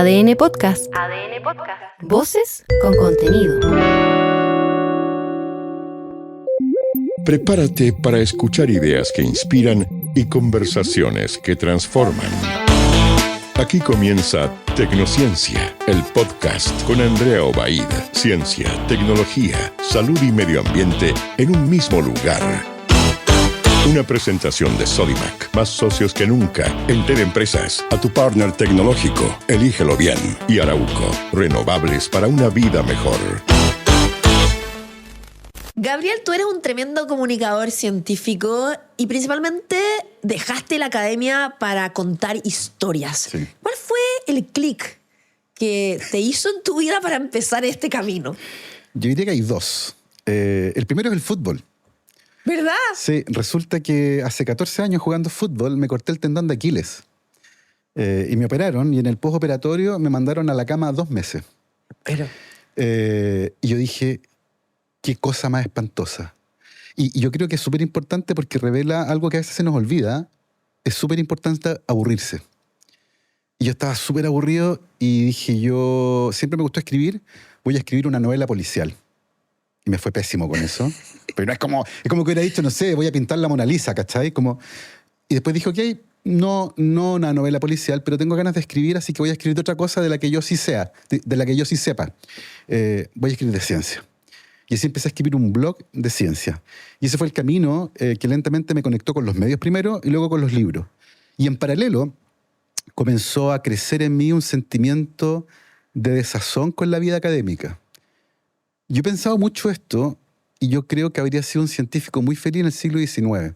ADN Podcast. ADN Podcast. Voces con contenido. Prepárate para escuchar ideas que inspiran y conversaciones que transforman. Aquí comienza Tecnociencia, el podcast con Andrea Obaid. Ciencia, tecnología, salud y medio ambiente en un mismo lugar. Una presentación de Sodimac, más socios que nunca. Enter Empresas, a tu partner tecnológico. Elígelo bien. Y Arauco, renovables para una vida mejor. Gabriel, tú eres un tremendo comunicador científico y principalmente dejaste la academia para contar historias. Sí. ¿Cuál fue el clic que te hizo en tu vida para empezar este camino? Yo diría que hay dos. El primero es el fútbol. ¿Verdad? Sí, resulta que hace 14 años jugando fútbol me corté el tendón de Aquiles. Y me operaron y en el postoperatorio me mandaron a la cama 2 meses. Pero... Y yo dije, qué cosa más espantosa. Y yo creo que es súper importante porque revela algo que a veces se nos olvida. Es súper importante aburrirse. Y yo estaba súper aburrido y dije, yo siempre me gustó escribir, voy a escribir una novela policial. Y me fue pésimo con eso. Pero no es como que hubiera dicho, no sé, voy a pintar la Mona Lisa, ¿cachai? Y después dije, ok, no una novela policial, pero tengo ganas de escribir, así que voy a escribir de otra cosa de la que yo sí sea, de la que yo sí sepa. Voy a escribir de ciencia. Y así empecé a escribir un blog de ciencia. Y ese fue el camino que lentamente me conectó con los medios primero y luego con los libros. Y en paralelo comenzó a crecer en mí un sentimiento de desazón con la vida académica. Yo he pensado mucho esto y yo creo que habría sido un científico muy feliz en el siglo XIX.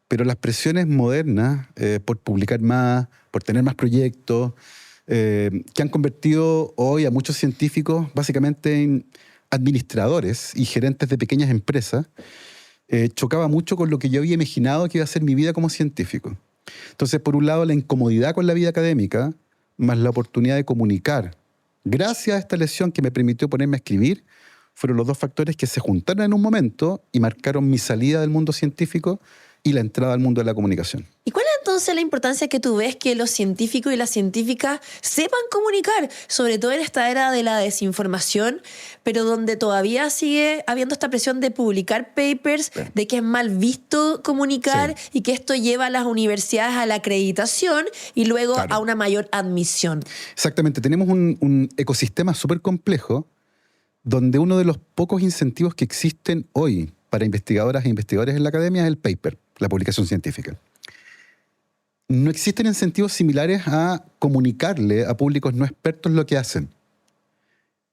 Pero las presiones modernas por publicar más, por tener más proyectos, que han convertido hoy a muchos científicos básicamente en administradores y gerentes de pequeñas empresas, chocaba mucho con lo que yo había imaginado que iba a ser mi vida como científico. Entonces, por un lado, la incomodidad con la vida académica, más la oportunidad de comunicar. Gracias a esta lesión que me permitió ponerme a escribir, fueron los dos factores que se juntaron en un momento y marcaron mi salida del mundo científico y la entrada al mundo de la comunicación. ¿Y cuál es entonces la importancia que tú ves que los científicos y las científicas sepan comunicar, sobre todo en esta era de la desinformación, pero donde todavía sigue habiendo esta presión de publicar papers, Sí. de que es mal visto comunicar y que esto lleva a las universidades a la acreditación y luego Claro. a una mayor admisión? Exactamente, tenemos un ecosistema súper complejo donde uno de los pocos incentivos que existen hoy para investigadoras e investigadores en la academia es el paper, la publicación científica. No existen incentivos similares a comunicarle a públicos no expertos lo que hacen.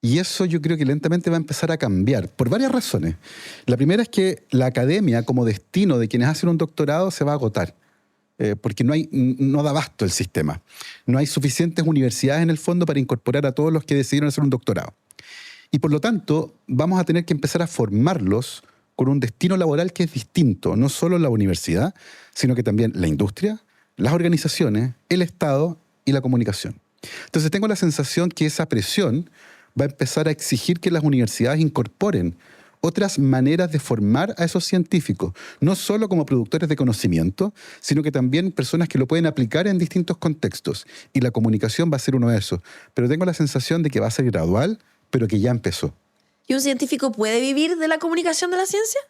Y eso yo creo que lentamente va a empezar a cambiar, por varias razones. La primera es que la academia como destino de quienes hacen un doctorado se va a agotar, porque no da abasto el sistema. No hay suficientes universidades en el fondo para incorporar a todos los que decidieron hacer un doctorado. Y por lo tanto, vamos a tener que empezar a formarlos con un destino laboral que es distinto, no solo la universidad, sino que también la industria, las organizaciones, el Estado y la comunicación. Entonces tengo la sensación que esa presión va a empezar a exigir que las universidades incorporen otras maneras de formar a esos científicos, no solo como productores de conocimiento, sino que también personas que lo pueden aplicar en distintos contextos. Y la comunicación va a ser uno de esos. Pero tengo la sensación de que va a ser gradual, pero que ya empezó. ¿Y un científico puede vivir de la comunicación de la ciencia?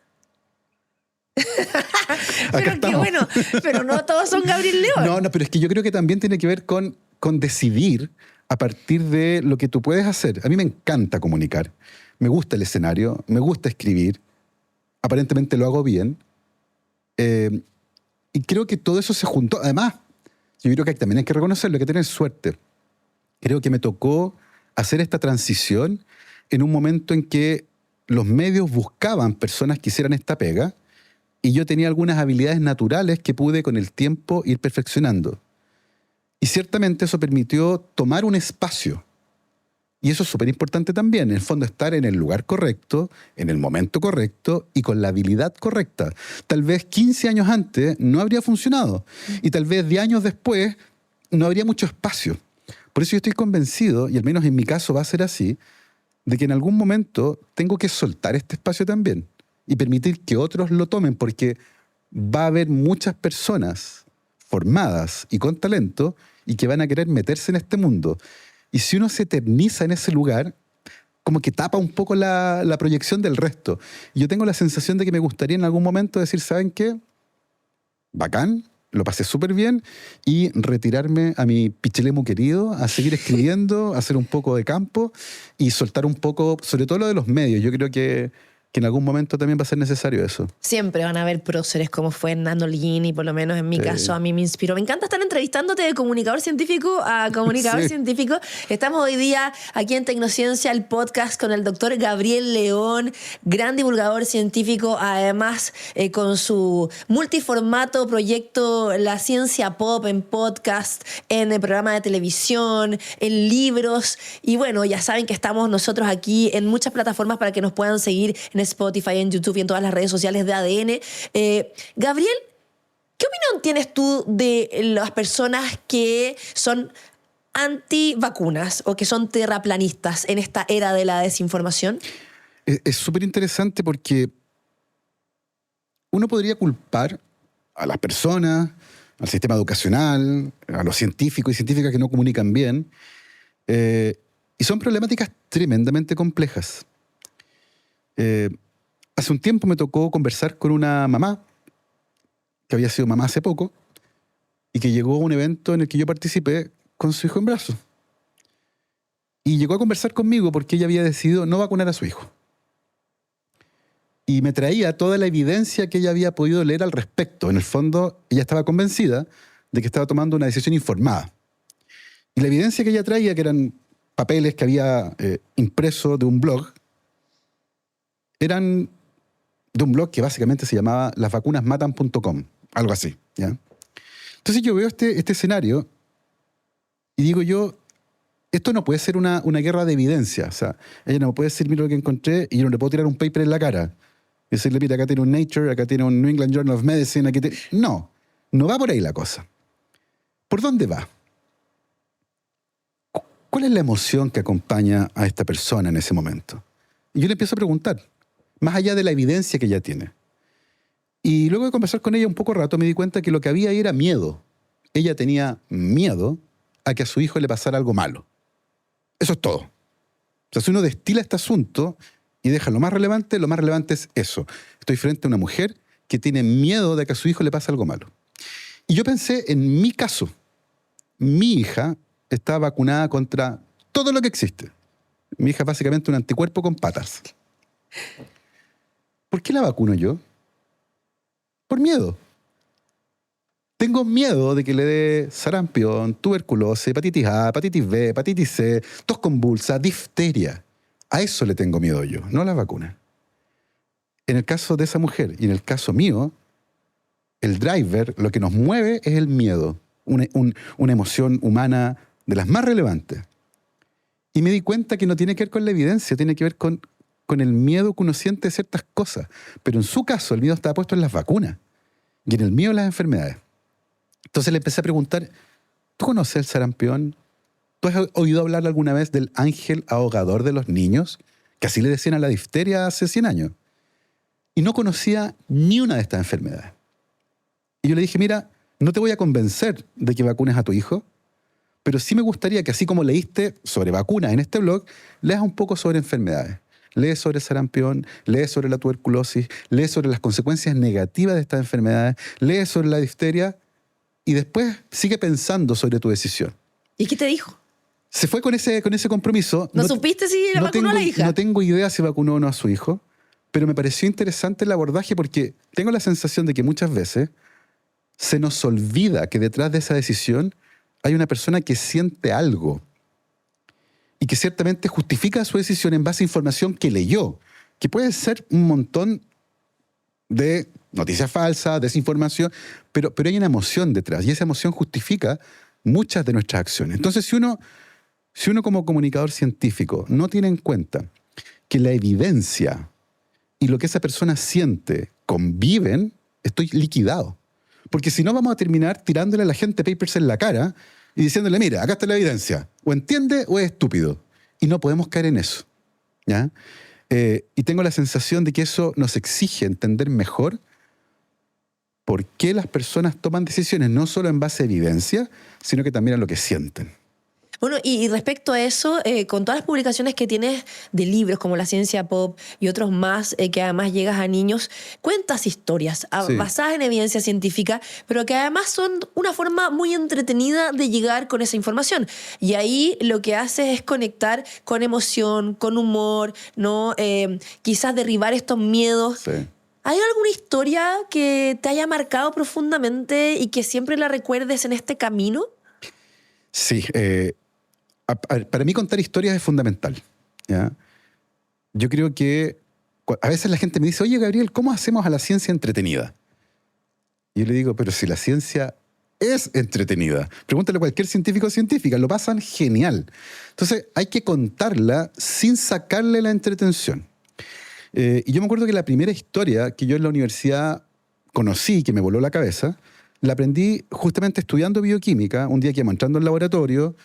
Pero qué bueno, pero no todos son Gabriel León. No, pero es que yo creo que también tiene que ver con decidir a partir de lo que tú puedes hacer. A mí me encanta comunicar, me gusta el escenario, me gusta escribir, aparentemente lo hago bien, y creo que todo eso se juntó. Además, yo creo que también hay que reconocerlo, hay que tener suerte. Creo que me tocó hacer esta transición en un momento en que los medios buscaban personas que hicieran esta pega y yo tenía algunas habilidades naturales que pude con el tiempo ir perfeccionando. Y ciertamente eso permitió tomar un espacio. Y eso es súper importante también, en el fondo estar en el lugar correcto, en el momento correcto y con la habilidad correcta. Tal vez 15 años antes no habría funcionado y tal vez 10 años después no habría mucho espacio. Por eso yo estoy convencido, y al menos en mi caso va a ser así, de que en algún momento tengo que soltar este espacio también y permitir que otros lo tomen, porque va a haber muchas personas formadas y con talento y que van a querer meterse en este mundo. Y si uno se eterniza en ese lugar, como que tapa un poco la proyección del resto. Y yo tengo la sensación de que me gustaría en algún momento decir, ¿saben qué? Bacán, lo pasé súper bien, y retirarme a mi pichilemu querido, a seguir escribiendo, a hacer un poco de campo y soltar un poco, sobre todo lo de los medios. Yo creo que en algún momento también va a ser necesario eso. Siempre van a haber próceres como fue Hernando Lini, por lo menos en mi caso a mí me inspiró. Me encanta estar entrevistándote de comunicador científico a comunicador científico. Estamos hoy día aquí en Tecnociencia, el podcast con el doctor Gabriel León, gran divulgador científico, además con su multiformato proyecto La Ciencia Pop en podcast, en el programa de televisión, en libros. Y bueno, ya saben que estamos nosotros aquí en muchas plataformas para que nos puedan seguir en Spotify, en YouTube y en todas las redes sociales de ADN. Gabriel, ¿qué opinión tienes tú de las personas que son antivacunas o que son terraplanistas en esta era de la desinformación? Es súper interesante porque uno podría culpar a las personas, al sistema educacional, a los científicos y científicas que no comunican bien, y son problemáticas tremendamente complejas. Hace un tiempo me tocó conversar con una mamá, que había sido mamá hace poco, y que llegó a un evento en el que yo participé con su hijo en brazos. Y llegó a conversar conmigo porque ella había decidido no vacunar a su hijo. Y me traía toda la evidencia que ella había podido leer al respecto. En el fondo, ella estaba convencida de que estaba tomando una decisión informada. Y la evidencia que ella traía, que eran papeles que había impreso de un blog, eran de un blog que básicamente se llamaba lasvacunasmatan.com, algo así, ¿ya? Entonces yo veo este escenario y digo yo, esto no puede ser una guerra de evidencia. O sea, ella no me puede decir, mira lo que encontré, y yo no le puedo tirar un paper en la cara. Y decirle, mira, acá tiene un Nature, acá tiene un New England Journal of Medicine, aquí tiene... No va por ahí la cosa. ¿Por dónde va? ¿Cuál es la emoción que acompaña a esta persona en ese momento? Y yo le empiezo a preguntar, más allá de la evidencia que ella tiene. Y luego de conversar con ella un poco rato, me di cuenta que lo que había ahí era miedo. Ella tenía miedo a que a su hijo le pasara algo malo. Eso es todo. O sea, si uno destila este asunto y deja lo más relevante es eso. Estoy frente a una mujer que tiene miedo de que a su hijo le pase algo malo. Y yo pensé en mi caso. Mi hija está vacunada contra todo lo que existe. Mi hija es básicamente un anticuerpo con patas. ¿Por qué la vacuno yo? Por miedo. Tengo miedo de que le dé sarampión, tuberculosis, hepatitis A, hepatitis B, hepatitis C, tos convulsa, difteria. A eso le tengo miedo yo, no a la vacuna. En el caso de esa mujer y en el caso mío, el driver, lo que nos mueve es el miedo, una emoción humana de las más relevantes. Y me di cuenta que no tiene que ver con la evidencia, tiene que ver con el miedo que uno siente de ciertas cosas. Pero en su caso, el miedo estaba puesto en las vacunas y en el mío en las enfermedades. Entonces le empecé a preguntar, ¿tú conoces el sarampión? ¿Tú has oído hablar alguna vez del ángel ahogador de los niños? Que así le decían a la difteria hace 100 años. Y no conocía ni una de estas enfermedades. Y yo le dije, mira, no te voy a convencer de que vacunes a tu hijo, pero sí me gustaría que así como leíste sobre vacunas en este blog, leas un poco sobre enfermedades. Lees sobre el sarampión, lees sobre la tuberculosis, lees sobre las consecuencias negativas de estas enfermedades, lees sobre la difteria y después sigue pensando sobre tu decisión. ¿Y qué te dijo? Se fue con ese compromiso. ¿No supiste si la vacunó a la hija? No tengo idea si vacunó o no a su hijo, pero me pareció interesante el abordaje porque tengo la sensación de que muchas veces se nos olvida que detrás de esa decisión hay una persona que siente algo y que ciertamente justifica su decisión en base a información que leyó, que puede ser un montón de noticias falsas, desinformación, pero hay una emoción detrás y esa emoción justifica muchas de nuestras acciones. Entonces, si uno como comunicador científico no tiene en cuenta que la evidencia y lo que esa persona siente conviven, estoy liquidado. Porque si no, vamos a terminar tirándole a la gente papers en la cara y diciéndole, mira, acá está la evidencia. O entiende o es estúpido. Y no podemos caer en eso, ¿ya? Y tengo la sensación de que eso nos exige entender mejor por qué las personas toman decisiones no solo en base a evidencia, sino que también a lo que sienten. Bueno, y respecto a eso, con todas las publicaciones que tienes de libros como La Ciencia Pop y otros más, que además llegas a niños, cuentas historias basadas en evidencia científica, pero que además son una forma muy entretenida de llegar con esa información. Y ahí lo que haces es conectar con emoción, con humor, ¿no? Quizás derribar estos miedos. Sí. ¿Hay alguna historia que te haya marcado profundamente y que siempre la recuerdes en este camino? Sí, para mí contar historias es fundamental, ¿ya? Yo creo que a veces la gente me dice, oye, Gabriel, ¿cómo hacemos a la ciencia entretenida? Y yo le digo, pero si la ciencia es entretenida. Pregúntale a cualquier científico o científica, lo pasan genial. Entonces hay que contarla sin sacarle la entretención. Y yo me acuerdo que la primera historia que yo en la universidad conocí, que me voló la cabeza, la aprendí justamente estudiando bioquímica. Un día que íbamos entrando al laboratorio,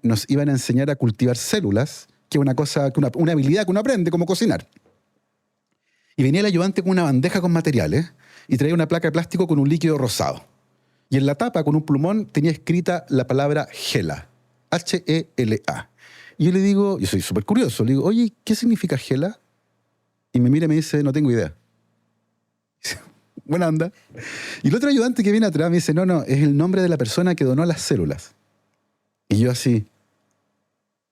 nos iban a enseñar a cultivar células, que es una habilidad que uno aprende, como cocinar. Y venía el ayudante con una bandeja con materiales y traía una placa de plástico con un líquido rosado. Y en la tapa, con un plumón, tenía escrita la palabra HeLa, H-E-L-A. Y yo le digo, yo soy súper curioso, le digo, oye, ¿qué significa HeLa? Y me mira y me dice, no tengo idea. Buena onda. Y el otro ayudante que viene atrás me dice, no, es el nombre de la persona que donó las células. Y yo así,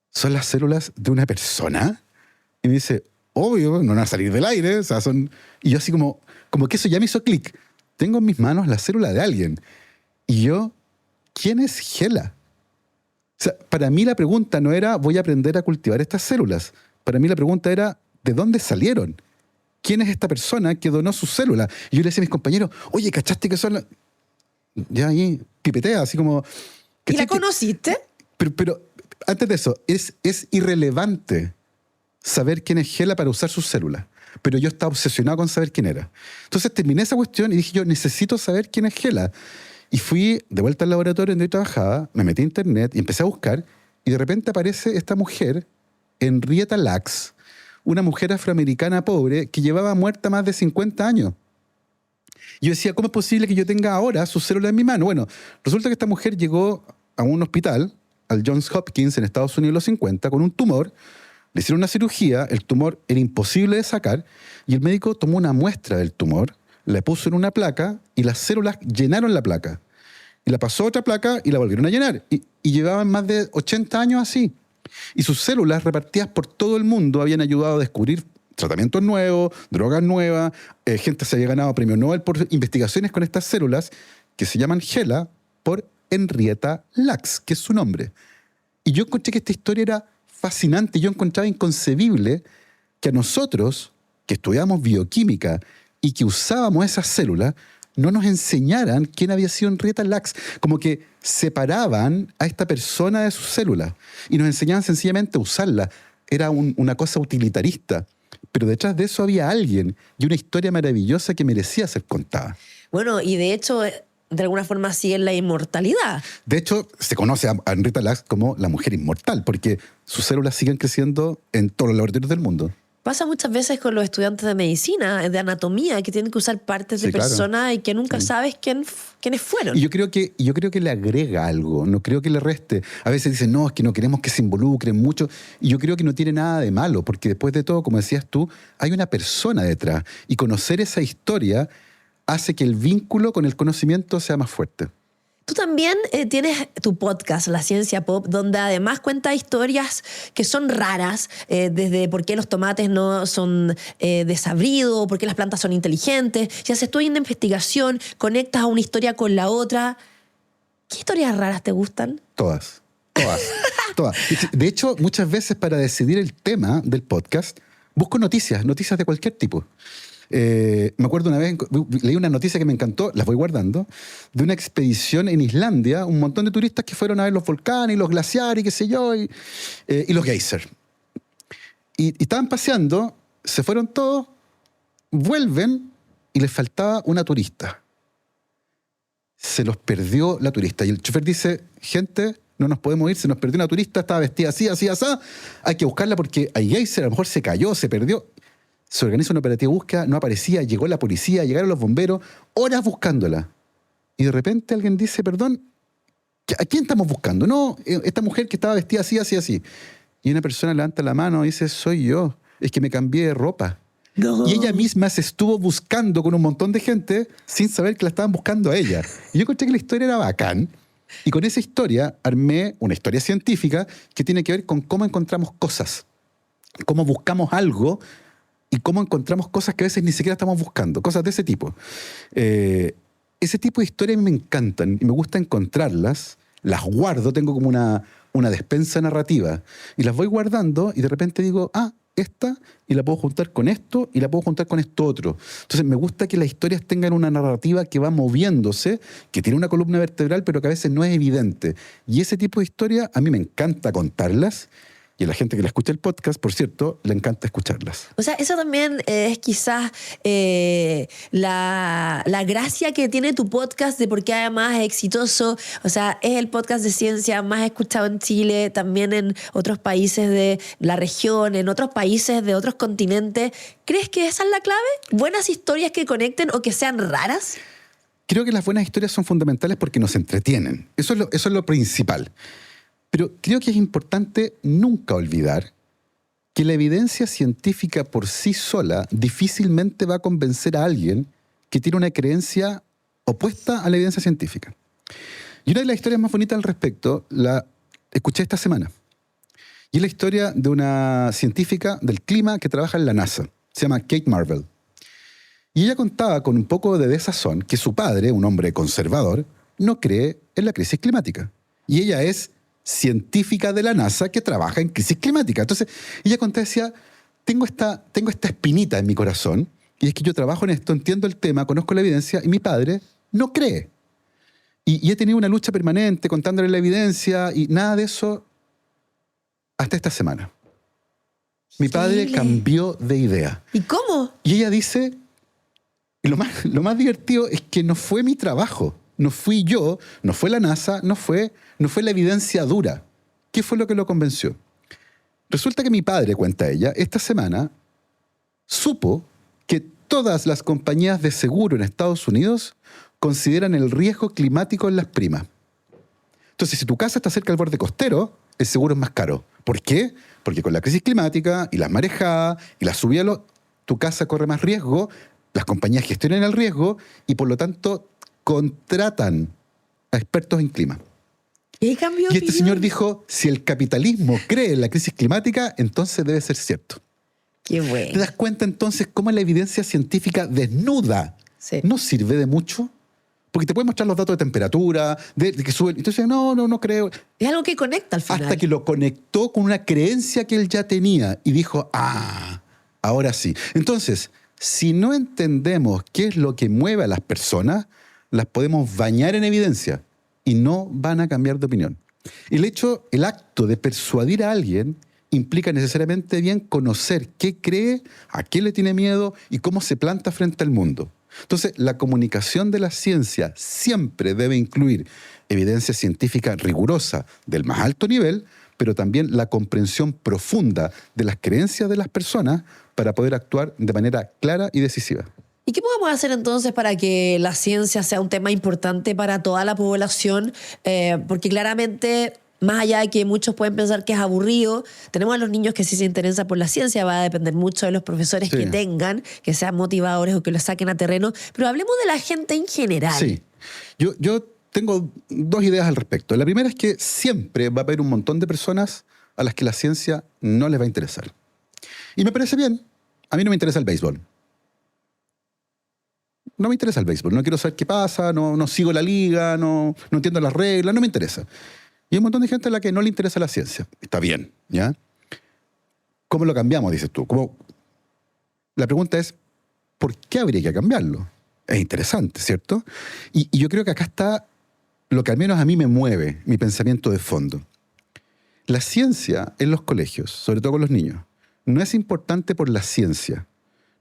¿son las células de una persona? Y me dice, obvio, no van a salir del aire. O sea, son... Y yo así como que eso ya me hizo clic. Tengo en mis manos la célula de alguien. Y yo, ¿quién es HeLa? O sea, para mí la pregunta no era, voy a aprender a cultivar estas células. Para mí la pregunta era, ¿de dónde salieron? ¿Quién es esta persona que donó sus células? Y yo le decía a mis compañeros, oye, ¿cachaste que son las...? Ya ahí pipetea, así como... ¿Y la conociste? Pero antes de eso, es irrelevante saber quién es HeLa para usar sus células. Pero yo estaba obsesionado con saber quién era. Entonces terminé esa cuestión y dije, yo necesito saber quién es HeLa. Y fui de vuelta al laboratorio donde yo trabajaba, me metí a internet y empecé a buscar, y de repente aparece esta mujer, Henrietta Lacks, una mujer afroamericana pobre que llevaba muerta más de 50 años. Y yo decía, ¿cómo es posible que yo tenga ahora sus células en mi mano? Bueno, resulta que esta mujer llegó a un hospital, al Johns Hopkins en Estados Unidos en los 50, con un tumor. Le hicieron una cirugía, el tumor era imposible de sacar, y el médico tomó una muestra del tumor, la puso en una placa y las células llenaron la placa. Y la pasó a otra placa y la volvieron a llenar. Y llevaban más de 80 años así. Y sus células repartidas por todo el mundo habían ayudado a descubrir tratamientos nuevos, drogas nuevas. Gente se había ganado premio Nobel por investigaciones con estas células que se llaman HeLa por Henrietta Lacks, que es su nombre. Y yo encontré que esta historia era fascinante. Yo encontraba inconcebible que a nosotros, que estudiamos bioquímica y que usábamos esas células, no nos enseñaran quién había sido Henrietta Lacks. Como que separaban a esta persona de sus células y nos enseñaban sencillamente a usarla. Era una cosa utilitarista. Pero detrás de eso había alguien y una historia maravillosa que merecía ser contada. Bueno, y de hecho, de alguna forma sigue la inmortalidad. De hecho, se conoce a Henrietta Lacks como la mujer inmortal, porque sus células siguen creciendo en todos los laboratorios del mundo. Pasa muchas veces con los estudiantes de medicina, de anatomía, que tienen que usar partes de personas y que nunca sabes quiénes fueron. Y yo creo que le agrega algo, no creo que le reste. A veces dicen, no, es que no queremos que se involucren mucho. Y yo creo que no tiene nada de malo, porque después de todo, como decías tú, hay una persona detrás. Y conocer esa historia hace que el vínculo con el conocimiento sea más fuerte. Tú también tienes tu podcast, La Ciencia Pop, donde además cuenta historias que son raras, desde por qué los tomates no son desabridos, por qué las plantas son inteligentes. Si haces toda una investigación, conectas a una historia con la otra. ¿Qué historias raras te gustan? Todas. De hecho, muchas veces para decidir el tema del podcast, busco noticias de cualquier tipo. Me acuerdo una vez, leí una noticia que me encantó, las voy guardando, de una expedición en Islandia, un montón de turistas que fueron a ver los volcanes y los glaciares y qué sé yo, y los geysers. Y estaban paseando, se fueron todos, vuelven y les faltaba una turista. Se los perdió la turista. Y el chofer dice, gente, no nos podemos ir, se nos perdió una turista, estaba vestida así, hay que buscarla porque hay geyser, a lo mejor se cayó, se perdió. se organiza una operativa de búsqueda, no aparecía, llegó la policía, llegaron los bomberos, horas buscándola. Y de repente alguien dice, perdón, ¿a quién estamos buscando? No, esta mujer que estaba vestida así, así, así. Y una persona levanta la mano y dice, soy yo, es que me cambié de ropa. No. Y ella misma se estuvo buscando con un montón de gente sin saber que la estaban buscando a ella. Y yo encontré que la historia era bacán. Y con esa historia armé una historia científica que tiene que ver con cómo encontramos cosas, cómo buscamos algo y cómo encontramos cosas que a veces ni siquiera estamos buscando, cosas de ese tipo. Ese tipo de historias a mí me encantan y me gusta encontrarlas, las guardo, tengo como una despensa narrativa y las voy guardando y de repente digo, esta, y la puedo juntar con esto, y la puedo juntar con esto otro. Entonces me gusta que las historias tengan una narrativa que va moviéndose, que tiene una columna vertebral, pero que a veces no es evidente. Y ese tipo de historias a mí me encanta contarlas, y a la gente que la escucha el podcast, por cierto, le encanta escucharlas. O sea, eso también es quizás la gracia que tiene tu podcast de por qué además es exitoso. O sea, es el podcast de ciencia más escuchado en Chile, también en otros países de la región, en otros países de otros continentes. ¿Crees que esa es la clave? ¿Buenas historias que conecten o que sean raras? Creo que las buenas historias son fundamentales porque nos entretienen. Eso es lo principal. Pero creo que es importante nunca olvidar que la evidencia científica por sí sola difícilmente va a convencer a alguien que tiene una creencia opuesta a la evidencia científica. Y una de las historias más bonitas al respecto la escuché esta semana. Y es la historia de una científica del clima que trabaja en la NASA. Se llama Kate Marvel. Y ella contaba con un poco de desazón que su padre, un hombre conservador, no cree en la crisis climática. Y ella es científica de la NASA que trabaja en crisis climática. Entonces, ella contaba, decía, tengo esta espinita en mi corazón, y es que yo trabajo en esto, entiendo el tema, conozco la evidencia, y mi padre no cree. Y he tenido una lucha permanente contándole la evidencia, y nada de eso hasta esta semana. Mi padre cambió de idea. ¿Y cómo? Y ella dice, y lo más divertido es que no fue mi trabajo. No fui yo, no fue la NASA, no fue la evidencia dura. ¿Qué fue lo que lo convenció? Resulta que mi padre, cuenta ella, esta semana supo que todas las compañías de seguro en Estados Unidos consideran el riesgo climático en las primas. Entonces, si tu casa está cerca del borde costero, el seguro es más caro. ¿Por qué? Porque con la crisis climática y las marejadas y la subida, tu casa corre más riesgo, las compañías gestionan el riesgo y por lo tanto contratan a expertos en clima. ¿Y cambió Y este señor dijo, si el capitalismo cree en la crisis climática, entonces debe ser cierto. Qué bueno. ¿Te das cuenta entonces cómo la evidencia científica desnuda no sirve de mucho? Porque te puede mostrar los datos de temperatura, de que sube. Entonces, no creo. Es algo que conecta al final. Hasta que lo conectó con una creencia que él ya tenía y dijo, ahora sí. Entonces, si no entendemos qué es lo que mueve a las personas, las podemos bañar en evidencia y no van a cambiar de opinión. El acto de persuadir a alguien implica necesariamente bien conocer qué cree, a qué le tiene miedo y cómo se planta frente al mundo. Entonces, la comunicación de la ciencia siempre debe incluir evidencia científica rigurosa del más alto nivel, pero también la comprensión profunda de las creencias de las personas para poder actuar de manera clara y decisiva. ¿Y qué podemos hacer entonces para que la ciencia sea un tema importante para toda la población? Porque claramente, más allá de que muchos pueden pensar que es aburrido, tenemos a los niños que sí se interesan por la ciencia, va a depender mucho de los profesores que tengan, que sean motivadores o que los saquen a terreno, pero hablemos de la gente en general. Sí, yo tengo dos ideas al respecto. La primera es que siempre va a haber un montón de personas a las que la ciencia no les va a interesar. Y me parece bien, a mí no me interesa el béisbol. No me interesa el béisbol, no quiero saber qué pasa, no sigo la liga, no entiendo las reglas, no me interesa. Y hay un montón de gente a la que no le interesa la ciencia. Está bien, ¿ya? ¿Cómo lo cambiamos, dices tú? La pregunta es, ¿por qué habría que cambiarlo? Es interesante, ¿cierto? Y yo creo que acá está lo que al menos a mí me mueve, mi pensamiento de fondo. La ciencia en los colegios, sobre todo con los niños, no es importante por la ciencia.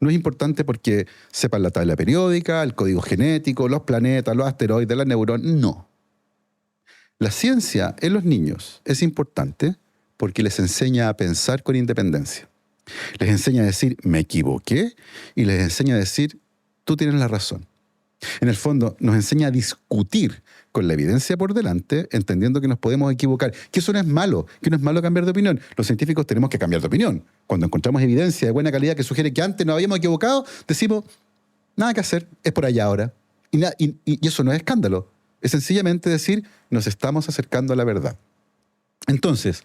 No es importante porque sepan la tabla periódica, el código genético, los planetas, los asteroides, las neuronas. No. La ciencia en los niños es importante porque les enseña a pensar con independencia. Les enseña a decir, me equivoqué, y les enseña a decir, tú tienes la razón. En el fondo, nos enseña a discutir con la evidencia por delante, entendiendo que nos podemos equivocar, que eso no es malo, que no es malo cambiar de opinión. Los científicos tenemos que cambiar de opinión. Cuando encontramos evidencia de buena calidad que sugiere que antes nos habíamos equivocado, decimos, nada que hacer, es por allá ahora. Y eso no es escándalo. Es sencillamente decir, nos estamos acercando a la verdad. Entonces,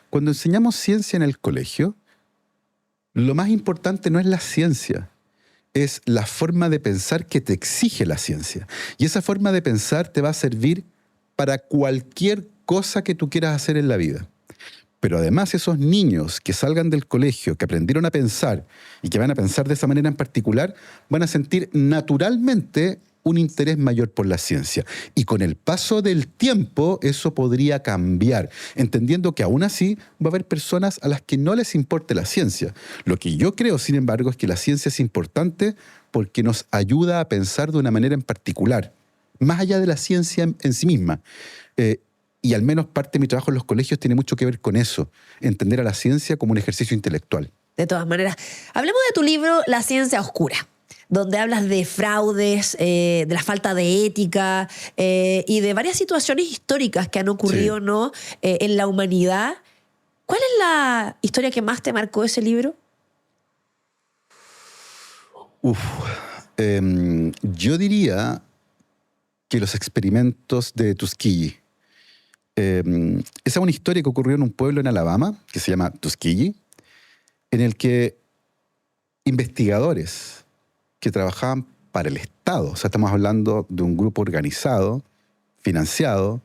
cuando enseñamos ciencia en el colegio, lo más importante no es la ciencia, es la forma de pensar que te exige la ciencia. Y esa forma de pensar te va a servir para cualquier cosa que tú quieras hacer en la vida. Pero además esos niños que salgan del colegio, que aprendieron a pensar y que van a pensar de esa manera en particular, van a sentir naturalmente un interés mayor por la ciencia. Y con el paso del tiempo eso podría cambiar, entendiendo que aún así va a haber personas a las que no les importe la ciencia. Lo que yo creo, sin embargo, es que la ciencia es importante porque nos ayuda a pensar de una manera en particular, más allá de la ciencia en sí misma. Y al menos parte de mi trabajo en los colegios tiene mucho que ver con eso, entender a la ciencia como un ejercicio intelectual. De todas maneras, hablemos de tu libro La ciencia oscura, donde hablas de fraudes, de la falta de ética y de varias situaciones históricas que han ocurrido, sí, ¿no? En la humanidad. ¿Cuál es la historia que más te marcó ese libro? Yo diría que los experimentos de Tuskegee. Esa es una historia que ocurrió en un pueblo en Alabama que se llama Tuskegee, en el que investigadores que trabajaban para el Estado, o sea, estamos hablando de un grupo organizado, financiado,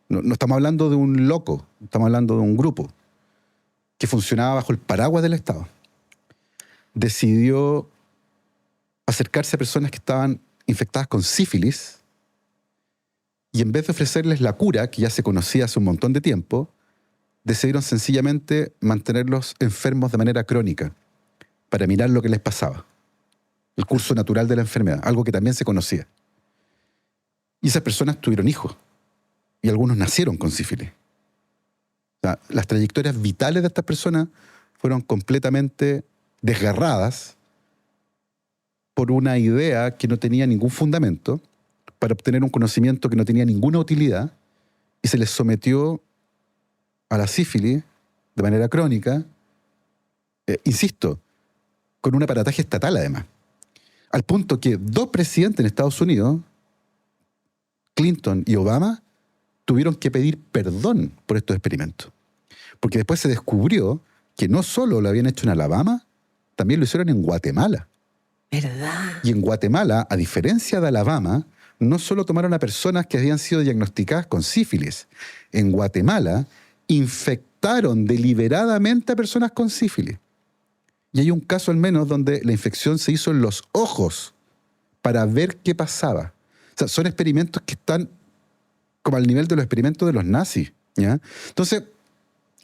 no estamos hablando de un loco, estamos hablando de un grupo que funcionaba bajo el paraguas del Estado, decidió acercarse a personas que estaban infectadas con sífilis y en vez de ofrecerles la cura, que ya se conocía hace un montón de tiempo, decidieron sencillamente mantenerlos enfermos de manera crónica para mirar lo que les pasaba. El curso natural de la enfermedad, algo que también se conocía. Y esas personas tuvieron hijos. Y algunos nacieron con sífilis. O sea, las trayectorias vitales de estas personas fueron completamente desgarradas por una idea que no tenía ningún fundamento, para obtener un conocimiento que no tenía ninguna utilidad, y se les sometió a la sífilis de manera crónica, insisto, con un aparataje estatal además. Al punto que 2 presidentes en Estados Unidos, Clinton y Obama, tuvieron que pedir perdón por estos experimentos. Porque después se descubrió que no solo lo habían hecho en Alabama, también lo hicieron en Guatemala. ¿Verdad? Y en Guatemala, a diferencia de Alabama, no solo tomaron a personas que habían sido diagnosticadas con sífilis. En Guatemala, infectaron deliberadamente a personas con sífilis. Y hay un caso al menos donde la infección se hizo en los ojos para ver qué pasaba. O sea, son experimentos que están como al nivel de los experimentos de los nazis, ¿ya? Entonces,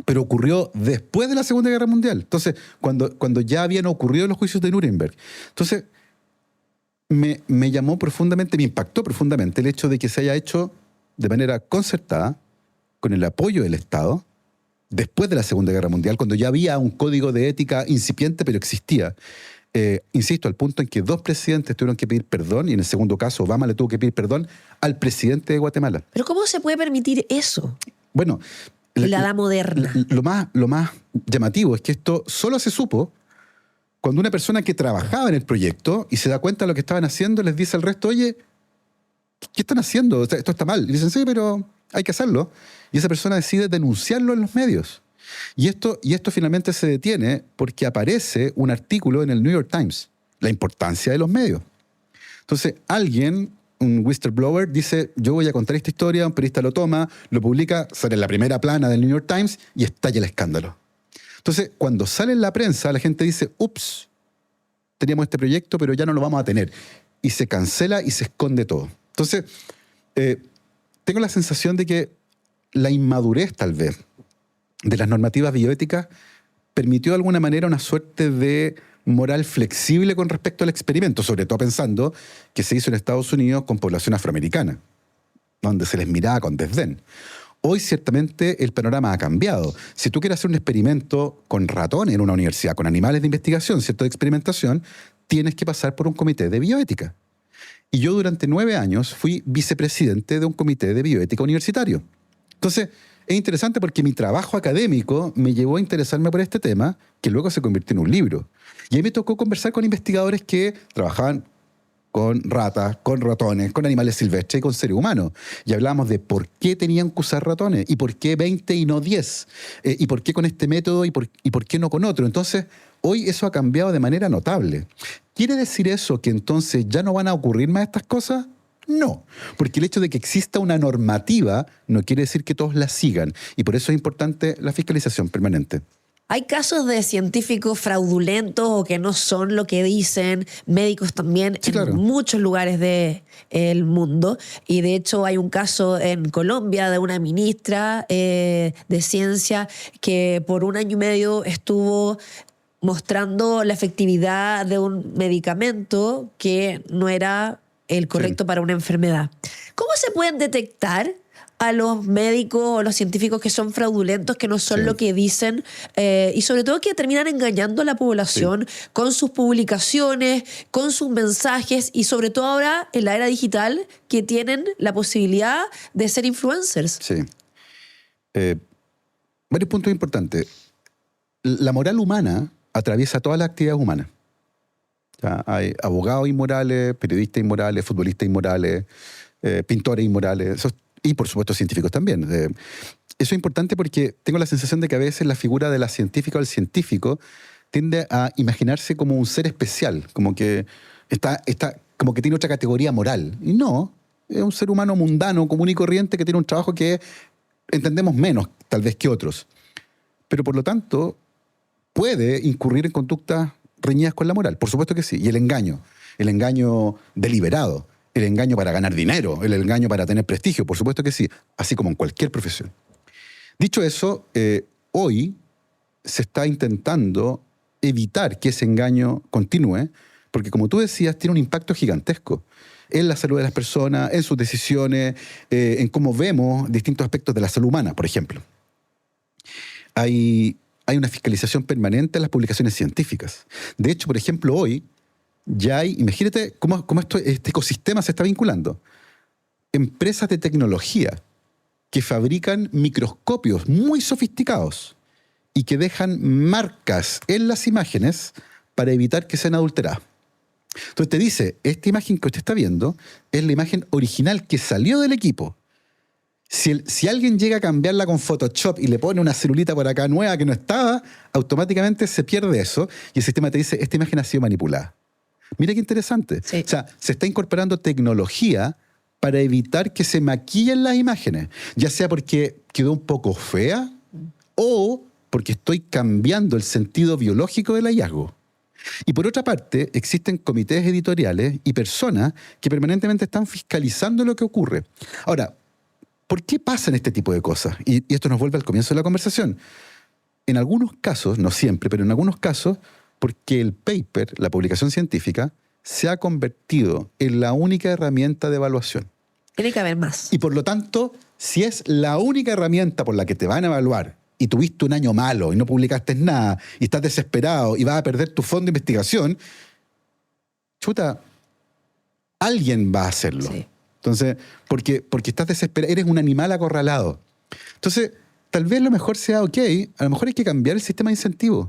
pero ocurrió después de la Segunda Guerra Mundial. Entonces, cuando ya habían ocurrido los juicios de Nuremberg. Entonces, me llamó profundamente, me impactó profundamente el hecho de que se haya hecho de manera concertada, con el apoyo del Estado, después de la Segunda Guerra Mundial, cuando ya había un código de ética incipiente, pero existía. Insisto, al punto en que 2 presidentes tuvieron que pedir perdón, y en el segundo caso Obama le tuvo que pedir perdón al presidente de Guatemala. ¿Pero cómo se puede permitir eso? Bueno, en la edad moderna. Lo más llamativo es que esto solo se supo cuando una persona que trabajaba en el proyecto y se da cuenta de lo que estaban haciendo, les dice al resto, oye, ¿qué están haciendo? O sea, esto está mal. Y dicen, sí, pero hay que hacerlo. Y esa persona decide denunciarlo en los medios. Y esto finalmente se detiene porque aparece un artículo en el New York Times, la importancia de los medios. Entonces, alguien, un whistleblower, dice, yo voy a contar esta historia, un periodista lo toma, lo publica, sale en la primera plana del New York Times y estalla el escándalo. Entonces, cuando sale en la prensa, la gente dice, ups, teníamos este proyecto, pero ya no lo vamos a tener. Y se cancela y se esconde todo. Entonces, tengo la sensación de que la inmadurez, tal vez, de las normativas bioéticas permitió de alguna manera una suerte de moral flexible con respecto al experimento, sobre todo pensando que se hizo en Estados Unidos con población afroamericana, donde se les miraba con desdén. Hoy ciertamente el panorama ha cambiado. Si tú quieres hacer un experimento con ratones en una universidad, con animales de investigación, ¿cierto?, de experimentación, tienes que pasar por un comité de bioética. Y yo durante 9 años fui vicepresidente de un comité de bioética universitario. Entonces, es interesante porque mi trabajo académico me llevó a interesarme por este tema, que luego se convirtió en un libro. Y ahí me tocó conversar con investigadores que trabajaban con ratas, con ratones, con animales silvestres y con seres humanos. Y hablábamos de por qué tenían que usar ratones, y por qué 20 y no 10, y por qué con este método y por qué no con otro. Entonces, hoy eso ha cambiado de manera notable. ¿Quiere decir eso que entonces ya no van a ocurrir más estas cosas? No, porque el hecho de que exista una normativa no quiere decir que todos la sigan, y por eso es importante la fiscalización permanente. Hay casos de científicos fraudulentos o que no son lo que dicen, médicos también, Sí, claro. en muchos lugares del mundo. Y de hecho hay un caso en Colombia de una ministra de ciencia que por 1 año y medio estuvo mostrando la efectividad de un medicamento que no era el correcto para una enfermedad. ¿Cómo se pueden detectar a los médicos o los científicos que son fraudulentos, que no son lo que dicen, y sobre todo que terminan engañando a la población con sus publicaciones, con sus mensajes, y sobre todo ahora en la era digital que tienen la posibilidad de ser influencers? Sí. Varios puntos importantes. La moral humana atraviesa todas las actividades humanas. O sea, hay abogados inmorales, periodistas inmorales, futbolistas inmorales, pintores inmorales, y por supuesto científicos también. Eso es importante porque tengo la sensación de que a veces la figura de la científica o el científico tiende a imaginarse como un ser especial, como que como que tiene otra categoría moral. Y no, es un ser humano mundano, común y corriente, que tiene un trabajo que entendemos menos, tal vez, que otros. Pero por lo tanto, puede incurrir en conductas reñidas con la moral. Por supuesto que sí. Y el engaño deliberado, el engaño para ganar dinero, el engaño para tener prestigio, por supuesto que sí, así como en cualquier profesión. Dicho eso, hoy se está intentando evitar que ese engaño continúe, porque como tú decías, tiene un impacto gigantesco en la salud de las personas, en sus decisiones, en cómo vemos distintos aspectos de la salud humana, por ejemplo. Hay una fiscalización permanente en las publicaciones científicas. De hecho, por ejemplo, hoy ya hay, imagínate cómo este ecosistema se está vinculando. Empresas de tecnología que fabrican microscopios muy sofisticados y que dejan marcas en las imágenes para evitar que sean adulteradas. Entonces te dice, esta imagen que usted está viendo es la imagen original que salió del equipo. Si alguien llega a cambiarla con Photoshop y le pone una celulita por acá nueva que no estaba, automáticamente se pierde eso y el sistema te dice, esta imagen ha sido manipulada. Mira qué interesante. Sí. O sea, se está incorporando tecnología para evitar que se maquillen las imágenes, ya sea porque quedó un poco fea o porque estoy cambiando el sentido biológico del hallazgo. Y por otra parte, existen comités editoriales y personas que permanentemente están fiscalizando lo que ocurre. Ahora, ¿por qué pasan este tipo de cosas? Y esto nos vuelve al comienzo de la conversación. En algunos casos, no siempre, pero en algunos casos, porque el paper, la publicación científica, se ha convertido en la única herramienta de evaluación. Tiene que haber más. Y por lo tanto, si es la única herramienta por la que te van a evaluar y tuviste un año malo y no publicaste nada y estás desesperado y vas a perder tu fondo de investigación, chuta, alguien va a hacerlo. Sí. Entonces, porque estás desesperado, eres un animal acorralado. Entonces, tal vez lo mejor sea, ok, a lo mejor hay que cambiar el sistema de incentivos.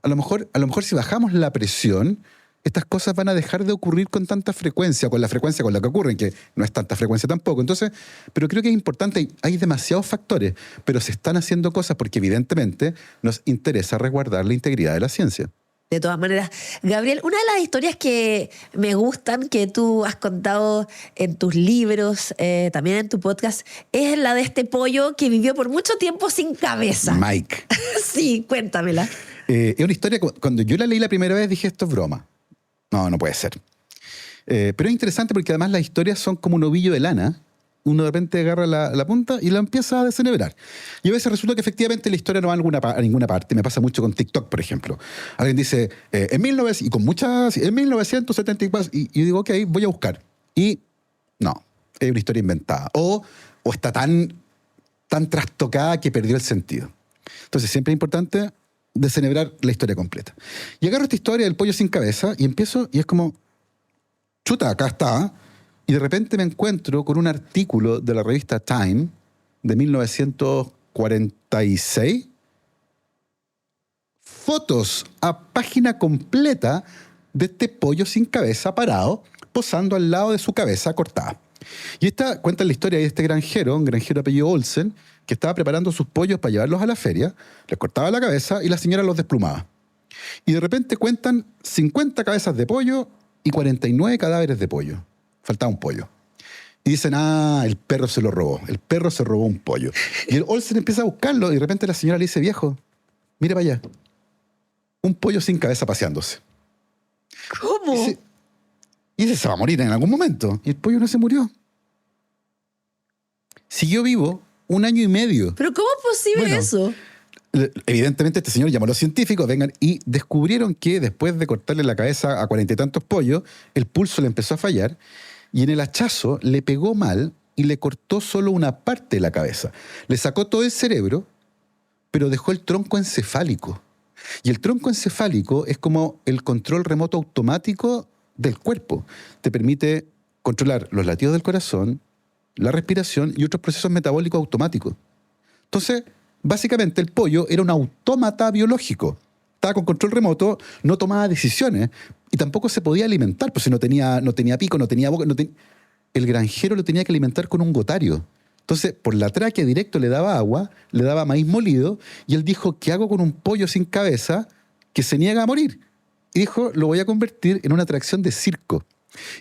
A lo mejor si bajamos la presión, estas cosas van a dejar de ocurrir con tanta frecuencia, con la frecuencia con la que ocurren, que no es tanta frecuencia tampoco. Entonces, pero creo que es importante, hay demasiados factores, pero se están haciendo cosas porque evidentemente nos interesa resguardar la integridad de la ciencia. De todas maneras, Gabriel, una de las historias que me gustan, que tú has contado en tus libros, también en tu podcast, es la de este pollo que vivió por mucho tiempo sin cabeza. Mike. Sí, cuéntamela. Es una historia, cuando yo la leí la primera vez dije, esto es broma. No puede ser. Pero es interesante porque además las historias son como un ovillo de lana. Uno de repente agarra la punta y la empieza a desenhebrar. Y a veces resulta que efectivamente la historia no va a ninguna parte. Me pasa mucho con TikTok, por ejemplo. Alguien dice, en 1974, y yo digo, ok, voy a buscar. Y no, es una historia inventada. O está tan tan trastocada que perdió el sentido. Entonces siempre es importante descenebrar la historia completa. Y agarro esta historia del pollo sin cabeza y empiezo, y es como, chuta, acá está. Y de repente me encuentro con un artículo de la revista Time de 1946, fotos a página completa de este pollo sin cabeza parado, posando al lado de su cabeza cortada. Y esta cuenta la historia de este granjero, un granjero apellido Olsen, que estaba preparando sus pollos para llevarlos a la feria, les cortaba la cabeza y la señora los desplumaba. Y de repente cuentan 50 cabezas de pollo y 49 cadáveres de pollo. Faltaba un pollo. Y dicen, el perro se lo robó. El perro se robó un pollo. Y el Olsen empieza a buscarlo y de repente la señora le dice, viejo, mira para allá. Un pollo sin cabeza paseándose. ¿Cómo? Y ese se va a morir en algún momento. Y el pollo no se murió. Siguió vivo 1 año y medio. ¿Pero cómo es posible eso? Evidentemente este señor llamó a los científicos, vengan, y descubrieron que después de cortarle la cabeza a 40 y tantos pollos, el pulso le empezó a fallar y en el hachazo le pegó mal y le cortó solo una parte de la cabeza. Le sacó todo el cerebro, pero dejó el tronco encefálico. Y el tronco encefálico es como el control remoto automático del cuerpo. Te permite controlar los latidos del corazón, la respiración y otros procesos metabólicos automáticos. Entonces, básicamente el pollo era un autómata biológico. Estaba con control remoto, no tomaba decisiones y tampoco se podía alimentar, pues si no tenía pico, no tenía boca. El granjero lo tenía que alimentar con un gotario. Entonces, por la tráquea directo le daba agua, le daba maíz molido y él dijo, ¿qué hago con un pollo sin cabeza que se niega a morir? Y dijo, lo voy a convertir en una atracción de circo.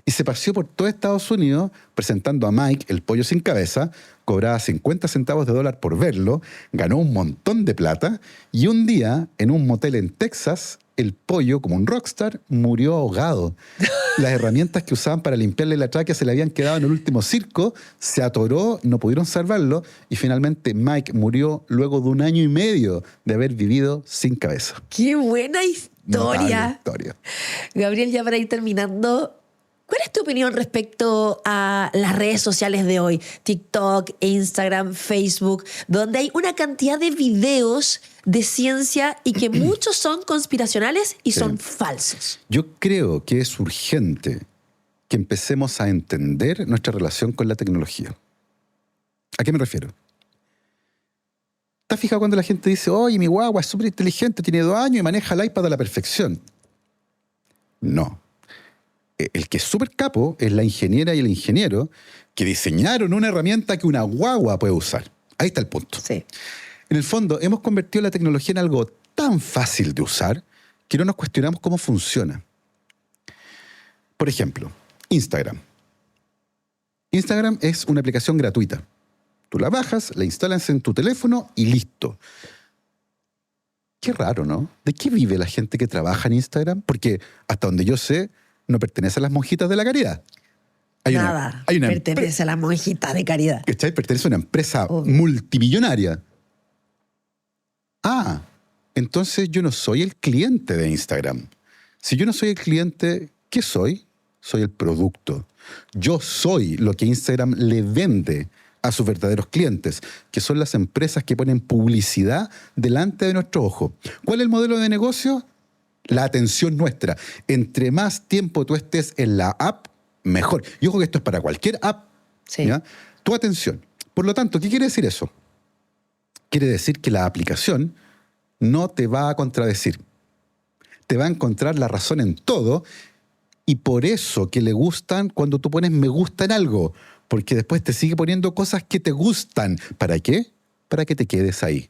Y se paseó por todo Estados Unidos presentando a Mike, el pollo sin cabeza, cobraba 50 centavos de dólar por verlo, ganó un montón de plata y un día, en un motel en Texas, el pollo, como un rockstar, murió ahogado. Las herramientas que usaban para limpiarle la tráquea se le habían quedado en el último circo, se atoró, no pudieron salvarlo y finalmente Mike murió luego de 1 año y medio de haber vivido sin cabeza. ¡Qué buena historia! Notable historia. Gabriel, ya para ir terminando, ¿cuál es tu opinión respecto a las redes sociales de hoy? TikTok, Instagram, Facebook, donde hay una cantidad de videos de ciencia y que muchos son conspiracionales y son falsos. Yo creo que es urgente que empecemos a entender nuestra relación con la tecnología. ¿A qué me refiero? ¿Te has fijado cuando la gente dice, oye, mi guagua es súper inteligente, tiene 2 años y maneja el iPad a la perfección? No. El que es súper capo es la ingeniera y el ingeniero que diseñaron una herramienta que una guagua puede usar. Ahí está el punto. Sí. En el fondo, hemos convertido la tecnología en algo tan fácil de usar que no nos cuestionamos cómo funciona. Por ejemplo, Instagram. Instagram es una aplicación gratuita. Tú la bajas, la instalas en tu teléfono y listo. Qué raro, ¿no? ¿De qué vive la gente que trabaja en Instagram? Porque hasta donde yo sé, no pertenece a las monjitas de la caridad. Nada, pertenece a las monjitas de caridad. ¿Cachai? Pertenece a una empresa multimillonaria. Entonces yo no soy el cliente de Instagram. Si yo no soy el cliente, ¿qué soy? Soy el producto. Yo soy lo que Instagram le vende a sus verdaderos clientes, que son las empresas que ponen publicidad delante de nuestro ojo. ¿Cuál es el modelo de negocio? La atención nuestra. Entre más tiempo tú estés en la app, mejor. Y ojo que esto es para cualquier app. Sí. ¿Ya? Tu atención. Por lo tanto, ¿qué quiere decir eso? Quiere decir que la aplicación no te va a contradecir. Te va a encontrar la razón en todo y por eso que le gustan cuando tú pones me gusta en algo, porque después te sigue poniendo cosas que te gustan. ¿Para qué? Para que te quedes ahí.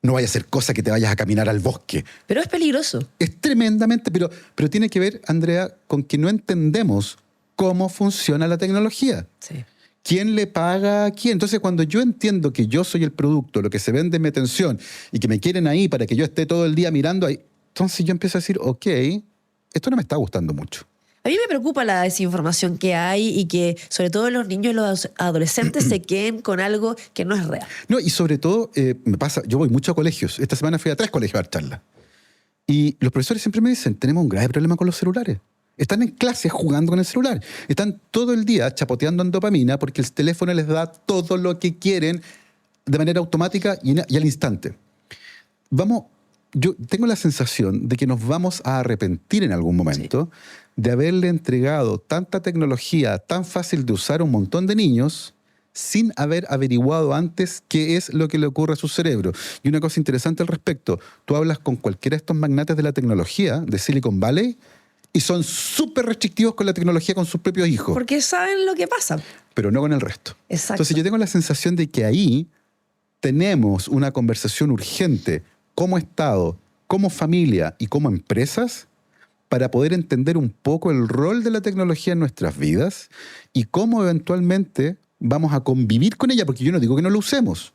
No vaya a ser cosa que te vayas a caminar al bosque. Pero es peligroso. Es tremendamente, pero tiene que ver, Andrea, con que no entendemos cómo funciona la tecnología. Sí. ¿Quién le paga a quién? Entonces, cuando yo entiendo que yo soy el producto, lo que se vende es mi atención, y que me quieren ahí para que yo esté todo el día mirando ahí, entonces yo empiezo a decir, ok, esto no me está gustando mucho. A mí me preocupa la desinformación que hay y que, sobre todo los niños y los adolescentes, se queden con algo que no es real. No, y sobre todo, me pasa, yo voy mucho a colegios. Esta semana fui a 3 colegios a dar charlas. Y los profesores siempre me dicen, tenemos un grave problema con los celulares. Están en clase jugando con el celular. Están todo el día chapoteando en dopamina porque el teléfono les da todo lo que quieren de manera automática y al instante. Yo tengo la sensación de que nos vamos a arrepentir en algún momento de haberle entregado tanta tecnología tan fácil de usar a un montón de niños sin haber averiguado antes qué es lo que le ocurre a su cerebro. Y una cosa interesante al respecto, tú hablas con cualquiera de estos magnates de la tecnología de Silicon Valley y son súper restrictivos con la tecnología con sus propios hijos. Porque saben lo que pasa. Pero no con el resto. Exacto. Entonces yo tengo la sensación de que ahí tenemos una conversación urgente como Estado, como familia y como empresas para poder entender un poco el rol de la tecnología en nuestras vidas y cómo eventualmente vamos a convivir con ella, porque yo no digo que no lo usemos,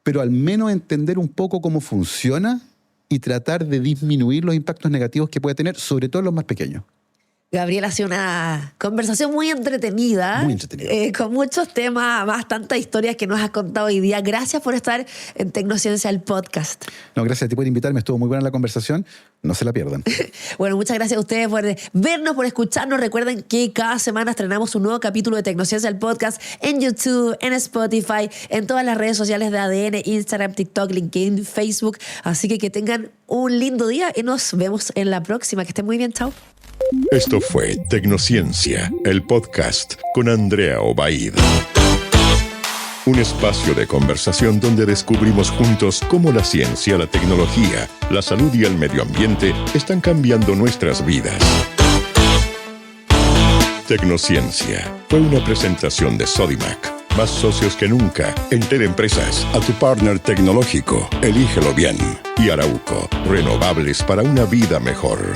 pero al menos entender un poco cómo funciona y tratar de disminuir los impactos negativos que puede tener, sobre todo los más pequeños. Gabriel, ha sido una conversación muy entretenida. Muy entretenida. Con muchos temas, más tantas historias que nos has contado hoy día. Gracias por estar en Tecnociencia, el podcast. No, gracias a ti por invitarme. Estuvo muy buena la conversación. No se la pierdan. Bueno, muchas gracias a ustedes por vernos, por escucharnos. Recuerden que cada semana estrenamos un nuevo capítulo de Tecnociencia, el podcast, en YouTube, en Spotify, en todas las redes sociales de ADN, Instagram, TikTok, LinkedIn, Facebook. Así que tengan un lindo día y nos vemos en la próxima. Que estén muy bien. Chao. Esto fue Tecnociencia, el podcast con Andrea Obaid. Un espacio de conversación donde descubrimos juntos cómo la ciencia, la tecnología, la salud y el medio ambiente están cambiando nuestras vidas. Tecnociencia fue una presentación de Sodimac. Más socios que nunca. Entel Empresas, a tu partner tecnológico. Elígelo bien. Y Arauco, renovables para una vida mejor.